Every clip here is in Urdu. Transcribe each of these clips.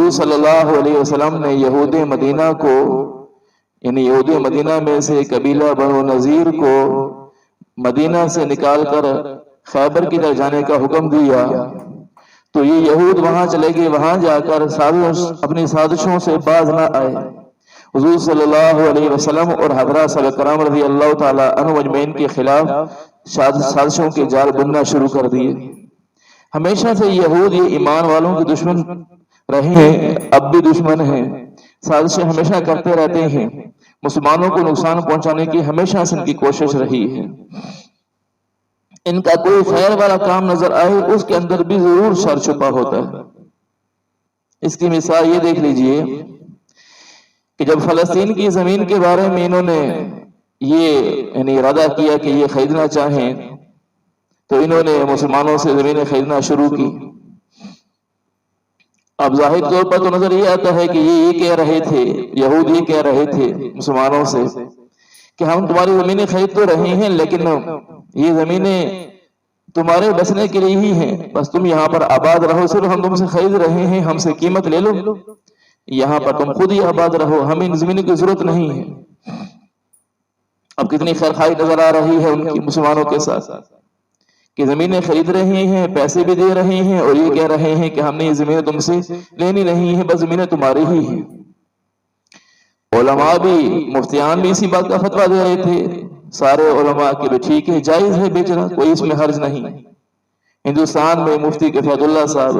حضور صلی اللہ علیہ وسلم نے یہود مدینہ کو، یعنی یہود مدینہ میں سے قبیلہ بنو نذیر کو مدینہ سے نکال کر خیبر کی طرف جانے کا حکم دیا، تو یہ یہود وہاں چلے گئے، وہاں جا کر اپنی سازشوں سے باز نہ آئے۔ حضور صلی اللہ علیہ وسلم اور حضرات صحابہ کرام رضی اللہ تعالی عنہ اجمعین کے خلاف سازشوں کے جال بننا شروع کر دیے۔ ہمیشہ سے یہود یہ ایمان والوں کے دشمن رہے ہیں، اب بھی دشمن ہیں، سازشیں ہمیشہ کرتے رہتے ہیں، مسلمانوں کو نقصان پہنچانے کی ہمیشہ سے ان کی کوشش رہی ہے۔ ان کا کوئی خیر والا کام نظر آئے اس کے اندر بھی ضرور شر چھپا ہوتا ہے۔ اس کی مثال یہ دیکھ لیجئے کہ جب فلسطین کی زمین کے بارے میں انہوں نے یہ ارادہ کیا کہ یہ خریدنا چاہیں، تو انہوں نے مسلمانوں سے زمینیں خریدنا شروع کی۔ اب ظاہر طور پر تو نظر یہ آتا ہے کہ یہ کہہ رہے تھے، یہود یہ کہہ رہے تھے مسلمانوں سے کہ ہم تمہاری زمینیں خرید تو رہے ہیں، لیکن یہ زمینیں تمہارے بسنے کے لیے ہی ہیں، بس تم یہاں پر آباد رہو، صرف ہم تم سے خرید رہے ہیں، ہم سے قیمت لے لو، یہاں پر تم خود ہی آباد رہو، ہمیں ان زمینوں کی ضرورت نہیں ہے۔ اب کتنی خیرخواہی نظر آ رہی ہے ان کی مسلمانوں کے ساتھ کہ زمینیں خرید رہے ہیں، پیسے بھی دے رہے ہیں، اور یہ کہہ رہے ہیں کہ ہم نے یہ زمینیں تم سے لینی نہیں ہے، بس زمینیں تمہاری ہی ہیں۔ علماء بھی، مفتیان بھی اسی بات کا فتویٰ دے رہے تھے، سارے علماء کے بھی ٹھیک ہے، جائز ہے بیچنا، کوئی اس میں حرج نہیں۔ ہندوستان میں مفتی کفایت اللہ صاحب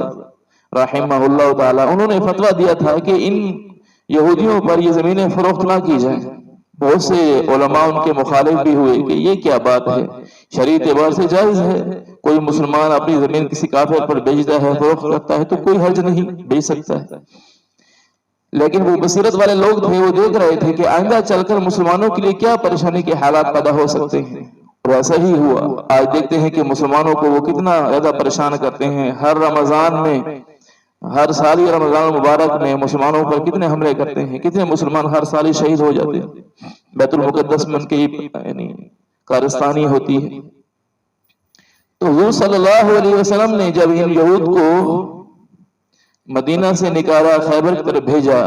رحمہ اللہ تعالی، انہوں نے فتویٰ دیا تھا کہ ان یہودیوں پر یہ زمینیں فروخت نہ کی جائیں۔ بہت سے علماء ان کے مخالف بھی ہوئے کہ یہ کیا بات ہے، شرعی اعتبار سے جائز ہے، کوئی مسلمان اپنی زمین کسی کافر پر بیچتا ہے، فروخت کرتا ہے تو کوئی حرج نہیں، بیچ سکتا ہے۔ لیکن وہ بصیرت والے لوگ تھے، وہ دیکھ رہے تھے کہ آئندہ چل کر مسلمانوں کے لیے کیا پریشانی کے حالات پیدا ہو سکتے ہیں، اور ایسا ہی ہوا۔ آج دیکھتے ہیں کہ مسلمانوں کو وہ کتنا زیادہ پریشان کرتے ہیں، ہر رمضان میں، ہر سال ہی رمضان مبارک میں مسلمانوں پر کتنے حملے کرتے ہیں، کتنے مسلمان ہر سال ہی شہید ہو جاتے ہیں، بیت المقدس میں ان کی کارستانی ہوتی ہے۔ تو حضور صلی اللہ علیہ وسلم نے جب ان یہود کو مدینہ سے نکالا، خیبر کی طرف بھیجا،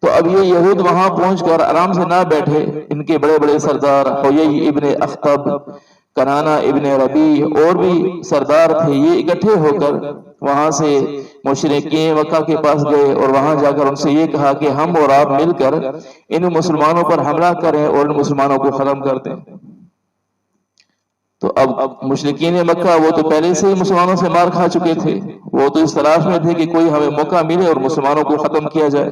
تو اب یہ یہود وہاں پہنچ کر آرام سے نہ بیٹھے، ان کے بڑے بڑے سردار حیی ابن اخطب، کنانہ ابن ربیع اور بھی سردار تھے، یہ اکٹھے ہو کر وہاں سے مشرکین مکہ کے پاس گئے، اور وہاں جا کر ان سے یہ کہا کہ ہم اور آپ مل کر ان مسلمانوں پر حملہ کریں اور ان مسلمانوں کو ختم کر دیں۔ تو اب مشرکین مکہ وہ تو پہلے سے ہی مسلمانوں سے مار کھا چکے تھے، وہ تو اس تلاش میں تھے کہ کوئی ہمیں موقع ملے اور مسلمانوں کو ختم کیا جائے۔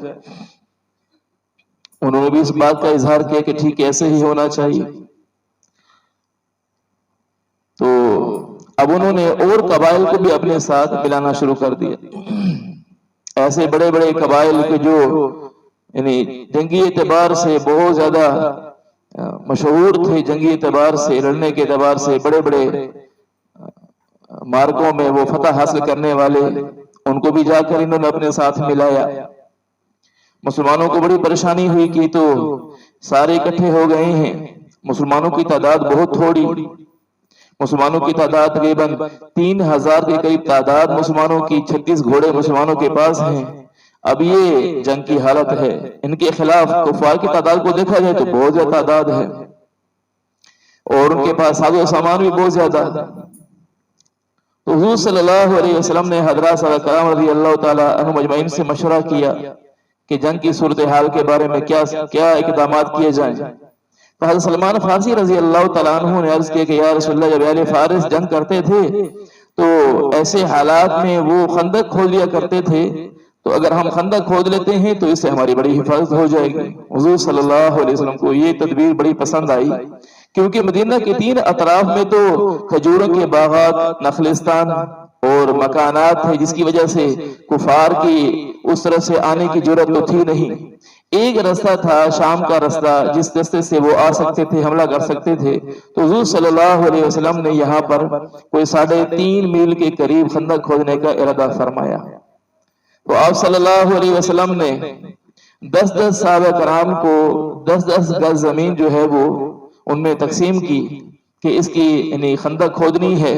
انہوں نے بھی اس بات کا اظہار کیا کہ ٹھیک ایسے ہی ہونا چاہیے۔ تو اب انہوں نے اور قبائل کو بھی اپنے ساتھ ملانا شروع کر دیا، ایسے بڑے بڑے قبائل کے جو یعنی جنگی اعتبار سے بہت زیادہ مشہور تھے، جنگی اعتبار سے، لڑنے کے اعتبار سے بڑے بڑے مارکوں میں وہ فتح حاصل کرنے والے، ان کو بھی جا کر انہوں نے اپنے ساتھ ملایا۔ مسلمانوں کو بڑی پریشانی ہوئی کہ تو سارے اکٹھے ہو گئے ہیں، مسلمانوں کی تعداد بہت تھوڑی، مسلمانوں کی تعداد تقریباً 3000 کے قریب تعداد مسلمانوں کی، 36 گھوڑے مسلمانوں کے پاس ہیں۔ اب یہ جنگ کی حالت ہے، ان کے خلاف کفار کی تعداد کو دیکھا جائے تو بہت زیادہ تعداد ہے، اور ان کے پاس ساز و سامان بھی بہت زیادہ۔ تو حضور صلی اللہ علیہ وسلم نے حضرات صحابہ کرام رضی اللہ تعالی عنہم اجمعین سے مشورہ کیا کہ جنگ کی صورتحال کے بارے میں کیا اقدامات کیے جائیں۔ تو حضرت سلمان فارسی رضی اللہ تعالیٰ عنہ نے عرض کیا کہ یا رسول اللہ، جب اہل فارس جنگ کرتے تھے تو ایسے حالات میں وہ خندق کھود لیا کرتے تھے، تو اگر ہم خندق کھود لیتے ہیں تو اس سے ہماری بڑی حفاظت ہو جائے گی۔ حضور صلی اللہ علیہ وسلم کو یہ تدبیر بڑی پسند آئی، کیونکہ مدینہ کے 3 اطراف میں تو کھجوروں کے باغات، نخلستان اور مکانات تھے، جس کی وجہ سے کفار کی اس طرف سے آنے کی جرات تو تھی نہیں۔ ایک راستہ تھا شام کا راستہ، جس راستے سے وہ آ سکتے تھے، حملہ کر سکتے تھے۔ تو حضور صلی اللہ علیہ وسلم نے یہاں پر کوئی 3.5 میل کے قریب خندق کھودنے کا ارادہ فرمایا۔ تو آپ صلی اللہ علیہ وسلم نے 10 صحابہ کرام کو 10 گز زمین جو ہے وہ ان میں تقسیم کی کہ اس کی یعنی خندق کھودنی ہے،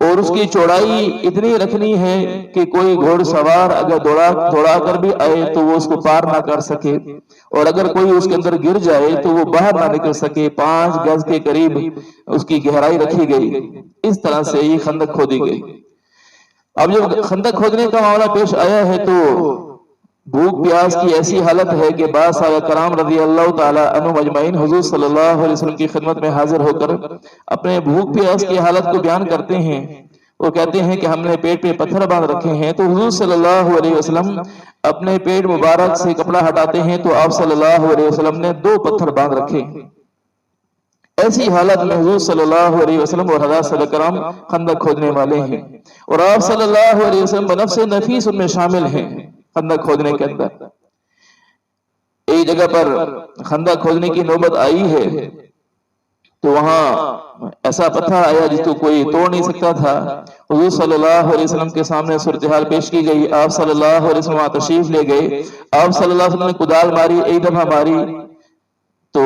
اور اس کی چوڑائی اتنی رکھنی ہے کہ کوئی گھوڑ سوار اگر دوڑا کر بھی آئے تو وہ اس کو پار نہ کر سکے، اور اگر کوئی اس کے اندر گر جائے تو وہ باہر نہ نکل سکے۔ 5 گز کے قریب اس کی گہرائی رکھی گئی۔ اس طرح سے یہ خندق کھودی گئی۔ اب جب خندق کھودنے کا معاملہ پیش آیا ہے تو بھوک پیاس کی ایسی حالت ہے کہ بعض صحابہ کرام رضی اللہ تعالی عنہم اجمعین حضور صلی اللہ علیہ وسلم کی خدمت میں حاضر ہو کر اپنے بھوک پیاس کی حالت کو بیان کرتے ہیں۔ وہ کہتے ہیں کہ ہم نے پیٹ پہ پتھر باندھ رکھے ہیں، تو حضور صلی اللہ علیہ وسلم اپنے پیٹ مبارک سے کپڑا ہٹاتے ہیں تو آپ صلی اللہ علیہ وسلم نے 2 پتھر باندھ رکھے۔ ایسی حالت میں حضور صلی اللہ علیہ وسلم اور حضرات صحابہ کرام خندق کھودنے والے ہیں، اور آپ صلی اللہ علیہ وسلم بنفس نفیس ان میں شامل ہیں خندق کھودنے کے اندر۔ ایک جگہ پر خندق کھودنے کی نوبت آئی ہے تو وہاں ایسا پتھر آیا جس کو کوئی توڑ نہیں سکتا تھا۔ حضور صلی اللہ علیہ وسلم کے سامنے صورتحال پیش کی گئی۔ آپ صلی اللہ علیہ وسلم تشریف لے گئے۔ آپ صلی اللہ علیہ وسلم نے کدال ماری، ایک دفعہ ماری تو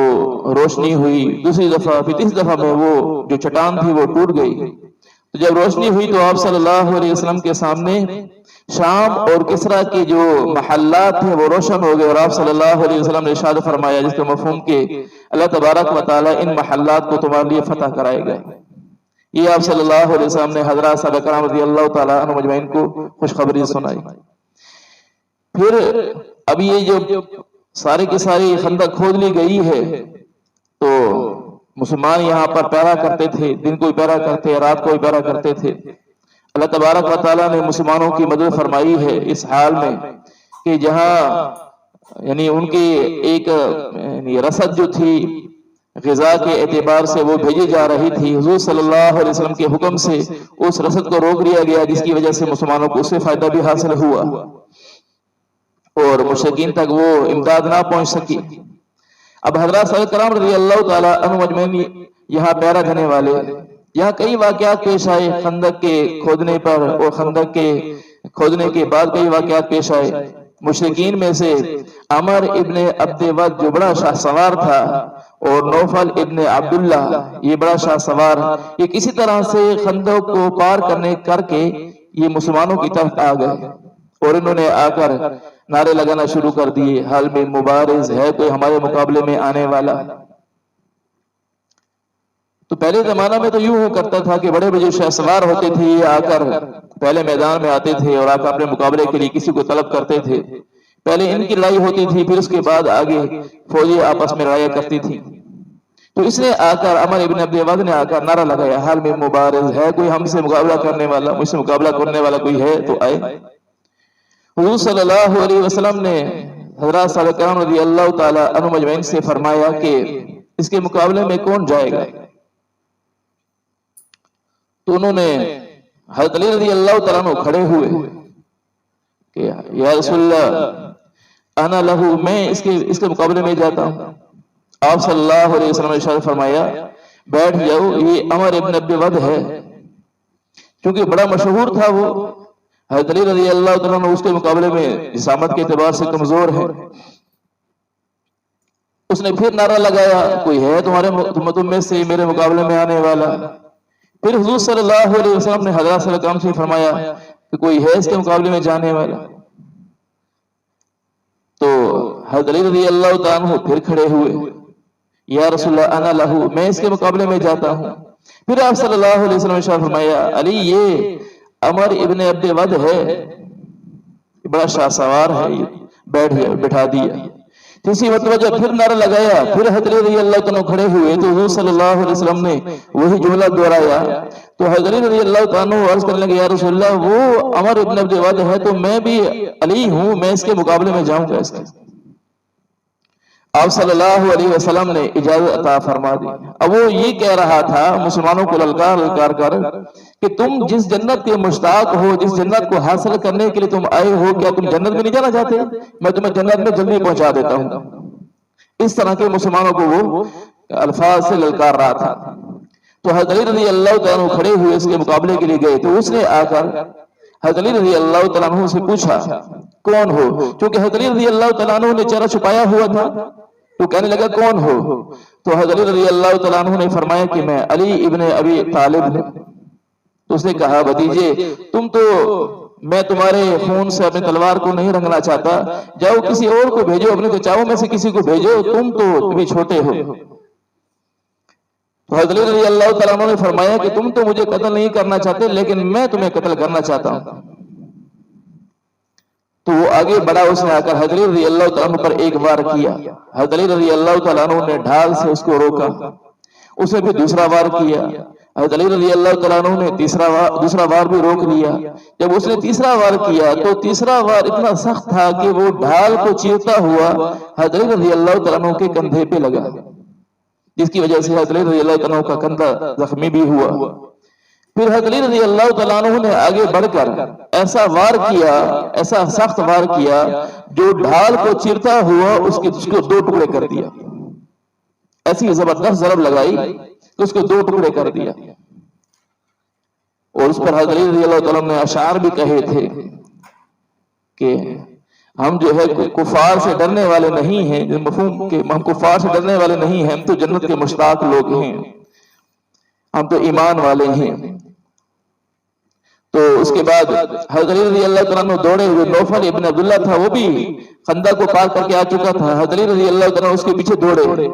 روشنی ہوئی، دوسری دفعہ، پھر تیسری دفعہ میں وہ جو چٹان تھی وہ ٹوٹ گئی۔ تو جب روشنی ہوئی تو آپ صلی اللہ علیہ وسلم کے سامنے شام اور کسرا کے جو محلات تھے وہ روشن ہو گئے، اور آپ صلی اللہ علیہ وسلم نے ارشاد فرمایا جس کا مفہوم کہ اللہ تبارک و تعالی ان محلات کو تمہارے لیے فتح کرائے گا۔ یہ آپ صلی اللہ علیہ وسلم نے حضرات صحابہ کرام رضی اللہ تعالی عنہم اجمعین کو خوشخبری سنائی۔ پھر اب یہ جو سارے کے ساری خندق کھود لی گئی ہے تو مسلمان یہاں پر پیرا کرتے تھے، دن کو پیرا کرتے، رات کو پہرا کرتے تھے۔ اللہ تبارک و تعالیٰ نے مسلمانوں کی مدد فرمائی ہے اس حال میں کہ جہاں یعنی ان کی ایک رسد جو تھی غذا کے اعتبار سے وہ بھیجی جا رہی تھی، حضور صلی اللہ علیہ وسلم کے حکم سے اس رسد کو روک دیا گیا، جس کی وجہ سے مسلمانوں کو اس سے فائدہ بھی حاصل ہوا اور مشرکین تک وہ امداد نہ پہنچ سکی۔ اب حضرات صحابہ کرام رضی اللہ تعالیٰ عنہم اجمعین یہاں پیرا دینے والے، یہاں کئی واقعات پیش آئے خندق کے کھودنے پر، اور خندق کے کھودنے کے بعد کئی واقعات پیش آئے۔ مشرکین میں سے عمر ابن عبد ود جو بڑا شاہ سوار تھا، اور نوفل ابن عبداللہ یہ بڑا شاہ سوار، یہ کسی طرح سے خندق کو پار کر کے یہ مسلمانوں کی طرف آ گئے، اور انہوں نے آ کر نعرے لگانا شروع کر دیے، حال میں مبارز ہے کوئی ہمارے مقابلے میں آنے والا۔ تو پہلے زمانہ میں تو یوں ہو کرتا تھا کہ بڑے بڑے شاہ سوار ہوتے تھے، یہ آ کر پہلے میدان میں آتے تھے اور آ کر اپنے مقابلے کے لیے کسی کو طلب کرتے تھے۔ پہلے ان کی لڑائی ہوتی تھی، پھر اس کے بعد آگے فوجی آپس میں لڑائی کرتی تھی۔ تو اس نے آ کر عمر ابن عبد ود نے آ کر نعرہ لگایا، حال میں مبارز ہے کوئی ہم سے مقابلہ کرنے والا، مجھ سے مقابلہ کرنے والا کوئی ہے تو آئے۔ حضور صلی اللہ علیہ وسلم نے حضرات صحابہ کرام رضی اللہ تعالی عنہم اجمعین سے فرمایا کہ اس کے مقابلے میں کون جائے گا؟ تو انہوں نے حضرت علی رضی اللہ تعالیٰ عنہ کھڑے ہوئے کہ یا رسول اللہ انا لہو، میں اس کے مقابلے میں جاتا ہوں۔ آپ صلی اللہ علیہ وسلم نے ارشاد فرمایا بیٹھ جاؤ، یہ عمر ابن عبد ود ہے، کیونکہ بڑا مشہور تھا وہ۔ حضرت علی رضی اللہ تعالیٰ عنہ اس کے مقابلے میں جسامت کے اعتبار سے کمزور ہے۔ اس نے پھر نعرہ لگایا کوئی ہے تمہارے تم میں سے میرے مقابلے میں آنے والا؟ پھر حضور صلی اللہ علیہ وسلم نے حضرات صلی اللہ علیہ وسلم سے فرمایا کہ کوئی ہے اس کے مقابلے میں جانے والا؟ تو حضرت علی رضی اللہ تعالیٰ عنہ پھر کھڑے ہوئے، یا رسول اللہ انا لہو، میں اس کے مقابلے میں جاتا ہوں۔ پھر آپ صلی اللہ علیہ وسلم نے فرمایا علی یہ عمر ابن عبد ود ہے، بڑا شاہ سوار ہے، بیٹھ جاؤ، بٹھا دیا۔ تیسری مرتبہ جب پھر نعرہ لگایا، پھر حضرت علی رضی اللہ تعالیٰ کھڑے ہوئے تو حضور صلی اللہ علیہ وسلم نے وہی جملہ دہرایا۔ تو حضرت علی رضی اللہ تعالیٰ عرض کرنے لگے یا رسول اللہ وہ عمر ابن عبد ود ہے تو میں بھی علی ہوں، میں اس کے مقابلے میں جاؤں گا اس کے۔ آپ صلی اللہ علیہ وسلم نے اجازت عطا فرما دی۔ اب وہ یہ کہہ رہا تھا مسلمانوں کو للکار کر کہ تم جس جنت کے مشتاق ہو، جس جنت کو حاصل کرنے کے لیے تم آئے ہو، کیا تم جنت میں نہیں جانا چاہتے؟ میں تمہیں جنت میں جلدی پہنچا دیتا ہوں۔ اس طرح کے مسلمانوں کو وہ الفاظ سے للکار رہا تھا۔ تو حضرت علی رضی اللہ تعالیٰ عنہ کھڑے ہوئے اس کے مقابلے کے لیے گئے، تو اس نے آ کر حضرت علی رضی اللہ تعالیٰ عنہ سے پوچھا کون ہو؟ کیونکہ حضرت علی رضی اللہ تعالیٰ عنہ نے چہرہ چھپایا ہوا تھا، تو کہنے لگا کون ہو؟ تو حضرت علی رضی اللہ تعالیٰ عنہ نے فرمایا کہ میں علی ابن ابی طالب ہوں۔ تو اس نے کہا بھتیجے تم تو میں تمہارے خون سے اپنے تلوار کو نہیں رنگنا چاہتا، جاؤ کسی اور کو بھیجو، اپنے چچاؤں میں سے کسی کو بھیجو، تم تو ابھی چھوٹے ہو۔ تو حضرت علی رضی اللہ تعالیٰ عنہ نے فرمایا کہ تم تو مجھے قتل نہیں کرنا چاہتے لیکن میں تمہیں قتل کرنا چاہتا ہوں۔ تو وہ آگے بڑھا، اس نے آ کر حضرت علی رضی اللہ تعالیٰ عنہ پر ایک وار کیا۔ حضرت علی رضی اللہ تعالیٰ عنہ نے ڈھال سے اس کو روکا، اسے پھر دوسرا وار کیا۔ حضرت علی رضی اللہ تعالیٰ عنہ نے دوسرا وار بھی روک لیا۔ جب اس نے تیسرا وار کیا تو تیسرا وار اتنا سخت تھا کہ وہ ڈھال کو چیرتا ہوا حضرت علی رضی اللہ تعالیٰ عنہ کے کندھے پہ لگا، جس کی وجہ سے حضرت علی رضی اللہ تعالیٰ عنہ کا کندھا زخمی بھی ہوا۔ پھر حضرت علی رضی اللہ تعالیٰ عنہ نے آگے بڑھ کر ایسا وار کیا، ایسا سخت وار کیا جو ڈھال کو چیرتا ہوا اس کو دو ٹکڑے کر دیا۔ ایسی زبردست ضرب لگائی کہ اس کو دو ٹکڑے کر دیا۔ اور اس پر حضرت علی رضی اللہ تعالیٰ عنہ نے اشعار بھی کہے تھے کہ ہم جو ہے کفار سے ڈرنے والے نہیں ہیں، مفہوم کہ ہم کفار سے ڈرنے والے نہیں ہیں، ہم تو جنت کے مشتاق لوگ ہیں، ہم تو ایمان والے ہیں۔ تو اس کے بعد حضرت علی رضی اللہ تعالیٰ عنہ دوڑے ہوئے، نوفل ابن عبداللہ تھا وہ بھی خندق کو پار کر کے آ چکا تھا، حضرت علی رضی اللہ تعالیٰ عنہ اس کے پیچھے دوڑے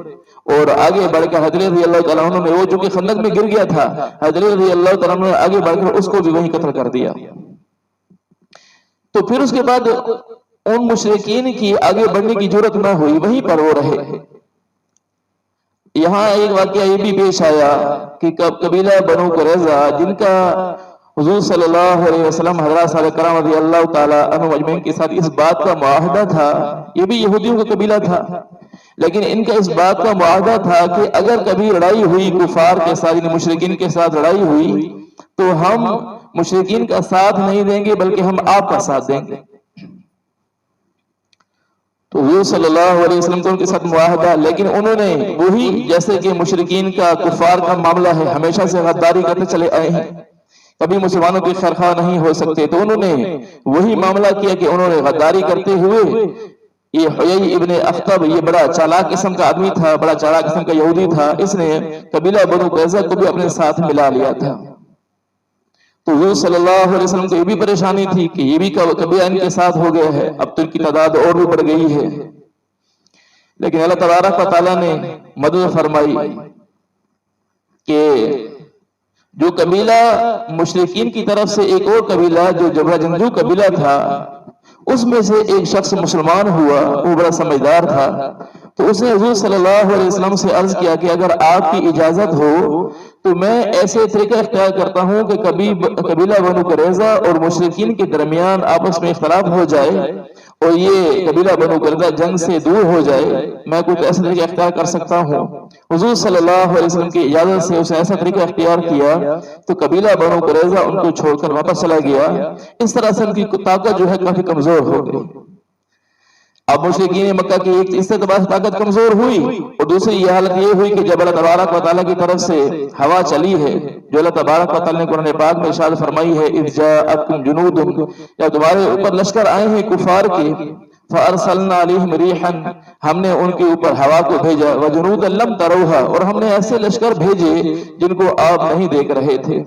اور آگے بڑھ کر حضرت علی رضی اللہ تعالیٰ عنہ نے وہ جو کہ خندق میں گر گیا تھا، حضرت علی رضی اللہ تعالیٰ عنہ نے آگے بڑھ کر اس کو بھی وہیں قتل کر دیا۔ تو پھر اس کے بعد ان مشرکین کی آگے بڑھنے کی جرات نہ ہوئی، وہیں پر وہ رہے۔ یہاں ایک واقعہ یہ بھی پیش آیا کہ قبیلہ بنو قریظہ جن کا حضور صلی اللہ علیہ وسلم حضرات صحابہ کرام رضی اللہ تعالیٰ عنہ اجمعین کے ساتھ اس بات کا معاہدہ تھا، یہ بھی یہودیوں کا قبیلہ تھا، لیکن ان کا اس بات کا معاہدہ تھا کہ اگر کبھی لڑائی ہوئی کفار کے ساتھ، یعنی مشرکین کے ساتھ لڑائی ہوئی تو ہم مشرکین کا ساتھ نہیں دیں گے بلکہ ہم آپ کا ساتھ دیں گے۔ تو حضور صلی اللہ علیہ وسلم تو ان کے ساتھ معاہدہ، لیکن انہوں نے وہی جیسے کہ مشرکین کا کفار کا معاملہ ہے، ہمیشہ سے غداری کرتے چلے آئے ہیں، کبھی مسلمانوں کے خیرخواہ نہیں ہو سکتے، تو انہوں نے وہی معاملہ کیا کہ انہوں نے غداری کرتے ہوئے یہ حیی ابن اخطب، یہ بڑا چالاک قسم کا آدمی تھا، بڑا چالاک قسم کا یہودی تھا، اس نے قبیلہ بنو قریظہ کو بھی اپنے ساتھ ملا لیا تھا۔ تو حضور صلی اللہ علیہ وسلم کو یہ بھی پریشانی تھی کہ یہ بھی قبیلہ ان کے ساتھ ہو گیا ہے، اب تو ان کی تعداد اور بھی بڑھ گئی ہے، لیکن اللہ تبارک و تعالیٰ نے مدد فرمائی کہ جو قبیلہ مشرکین کی طرف سے ایک اور قبیلہ جو جبرا جنگجو قبیلہ تھا، اس میں سے ایک شخص مسلمان ہوا، وہ بڑا سمجھدار تھا، تو اس نے حضور صلی اللہ علیہ وسلم سے عرض کیا کہ اگر آپ کی اجازت ہو تو میں ایسے طریقہ اختیار کرتا ہوں کہ قبیلہ بنو قریظہ اور مشرکین کے درمیان آپس میں اختلاف ہو جائے اور یہ قبیلہ بنو قریظہ جنگ سے دور ہو جائے، میں کچھ ایسا طریقہ اختیار کر سکتا ہوں۔ حضور صلی اللہ علیہ وسلم کی اجازت سے اس نے ایسا طریقہ اختیار کیا تو قبیلہ بنو قریظہ ان کو چھوڑ کر واپس چلا گیا۔ اس طرح سے ان کی طاقت جو ہے کافی کمزور ہو گئی۔ اب مشرکین مکہ کی ایک اس اعتبار سے طاقت کمزور ہوئی، اور دوسری یہ حالت یہ ہوئی کہ جب اللہ تبارک و تعالیٰ کی طرف سے ہوا چلی ہے، جو اللہ تبارک و تعالیٰ نے قرآن پاک میں ارشاد فرمائی ہے، اذ جاءتکم جنود، یا تمہارے اوپر لشکر آئے ہیں کفار کے، فارسلنا علیہم ریحا، ہم نے ان کے اوپر ہوا کو بھیجا، وجنودا لم تروها، اور ہم نے ایسے لشکر بھیجے جن کو آپ نہیں دیکھ رہے تھے۔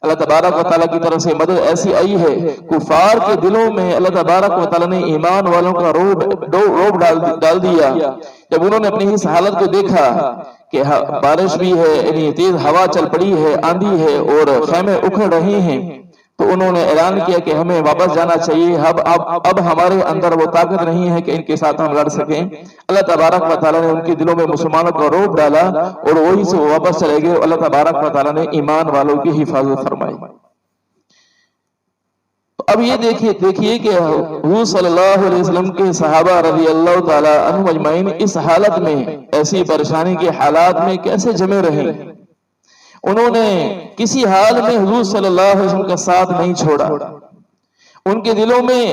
اللہ تبارک و تعالیٰ کی طرف سے مدد ایسی آئی ہے، کفار کے دلوں میں اللہ تبارک و تعالیٰ نے ایمان والوں کا روب ڈال دیا۔ جب انہوں نے اپنی اس حالت کو دیکھا کہ بارش بھی ہے، یعنی تیز ہوا چل پڑی ہے، آندھی ہے اور خیمے اکھڑ رہے ہیں، تو انہوں نے اعلان کیا کہ ہمیں واپس جانا چاہیے، اب ہمارے اندر وہ طاقت نہیں ہے کہ ان کے ساتھ ہم لڑ سکیں۔ اللہ تبارک و تعالیٰ نے ان کے دلوں میں مسلمانوں کا روب ڈالا اور وہی سے وہ واپس چلے گئے۔ اللہ تبارک و تعالیٰ نے ایمان والوں کی حفاظت فرمائی۔ اب یہ دیکھیے کہ حضور صلی اللہ علیہ وسلم کے صحابہ رضی اللہ تعالیٰ عنہم اجمعین اس حالت میں، ایسی پریشانی کے حالات میں کیسے جمے رہے۔ انہوں نے کسی حال میں حضور صلی اللہ علیہ وسلم کا ساتھ نہیں چھوڑا۔ ان کے دلوں میں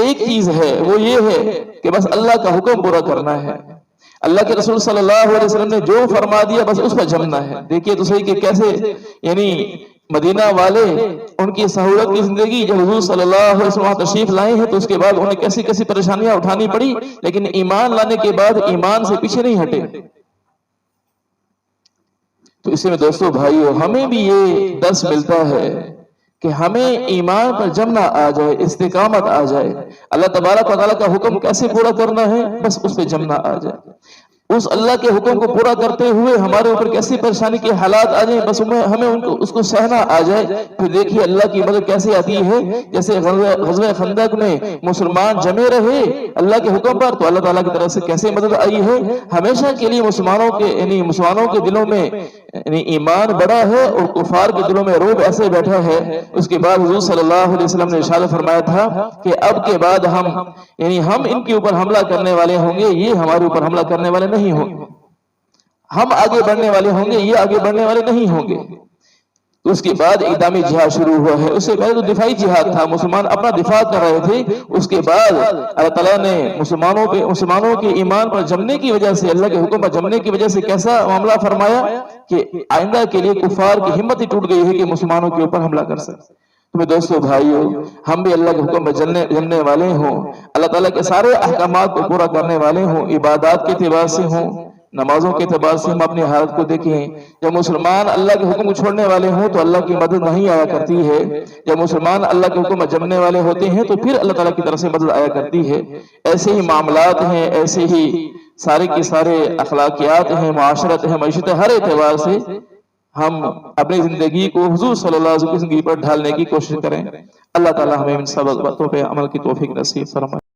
ایک چیز ہے، وہ یہ ہے کہ بس اللہ کا حکم پورا کرنا ہے، اللہ کے رسول صلی اللہ علیہ وسلم نے جو فرما دیا بس اس پر جمنا ہے۔ دیکھیے تو صحیح کہ کیسے یعنی مدینہ والے ان کی سہولت کی زندگی، جب حضور صلی اللہ علیہ وسلم تشریف لائے ہیں تو اس کے بعد انہیں کیسی کیسی پریشانیاں اٹھانی پڑی، لیکن ایمان لانے کے بعد ایمان سے پیچھے نہیں ہٹے۔ تو اس میں دوستو بھائیو، ہمیں بھی یہ درس ملتا ہے کہ ہمیں ایمان پر جمنا آ جائے، استقامت آ جائے، اللہ تبارک و تعالیٰ کا حکم کیسے پورا کرنا ہے بس اس پہ جمنا آ جائے، اس اللہ کے حکم کو پورا کرتے ہوئے ہمارے اوپر کیسی پریشانی کے حالات آ جائیں بس ہمیں اس کو سہنا آ جائے۔ پھر دیکھیے اللہ کی مدد کیسے آتی ہے، جیسے غزوہ خندق میں مسلمان جمے رہے اللہ کے حکم پر تو اللہ تعالیٰ کی طرف سے کیسے مدد آئی ہے۔ ہمیشہ کے لیے مسلمانوں کے دلوں میں ایمان بڑا ہے اور کفار کے دلوں میں رعب ایسے بیٹھا ہے۔ اس کے بعد حضور صلی اللہ علیہ وسلم نے ارشاد فرمایا تھا کہ اب کے بعد ہم ان کے اوپر حملہ کرنے والے ہوں گے، یہ ہمارے اوپر حملہ کرنے والے نہیں ہوں گے، ہم آگے بڑھنے والے ہوں گے، یہ آگے بڑھنے والے نہیں ہوں گے۔ اس کے بعد اقدامی جہاد شروع ہوا ہے، اس سے پہلے تو دفاعی جہاد تھا، مسلمان اپنا دفاع کر رہے تھے۔ اس کے بعد اللہ تعالیٰ نے مسلمانوں کے ایمان پر جمنے کی وجہ سے، اللہ کے حکم پر جمنے کی وجہ سے کیسا معاملہ فرمایا کہ آئندہ کے لیے کفار کی ہمت ہی ٹوٹ گئی ہے کہ مسلمانوں کے اوپر حملہ کر سکے۔ تمہیں دوستو بھائیو، ہم بھی اللہ کے حکم پر جمنے والے ہوں، اللہ تعالیٰ کے سارے احکامات کو پورا کرنے والے ہوں، عبادات کے اعتبار سے ہوں، نمازوں کے اعتبار سے ہم اپنی حالت کو دیکھیں۔ جب مسلمان اللہ کے حکم کو چھوڑنے والے ہوں تو اللہ کی مدد نہیں آیا کرتی ہے، جب مسلمان اللہ کے حکم پر جمنے والے ہوتے ہیں تو پھر اللہ تعالیٰ کی طرف سے مدد آیا کرتی ہے۔ ایسے ہی معاملات ہیں، ایسے ہی سارے کے سارے اخلاقیات ہیں، معاشرت ہے، معیشت ہے، ہر اعتبار سے ہم اپنی زندگی کو حضور صلی اللہ علیہ وسلم کی زندگی پر ڈھالنے کی کوشش کریں۔ اللہ تعالیٰ ہمیں ان سب باتوں پہ عمل کی توفیق نصیب فرمائے۔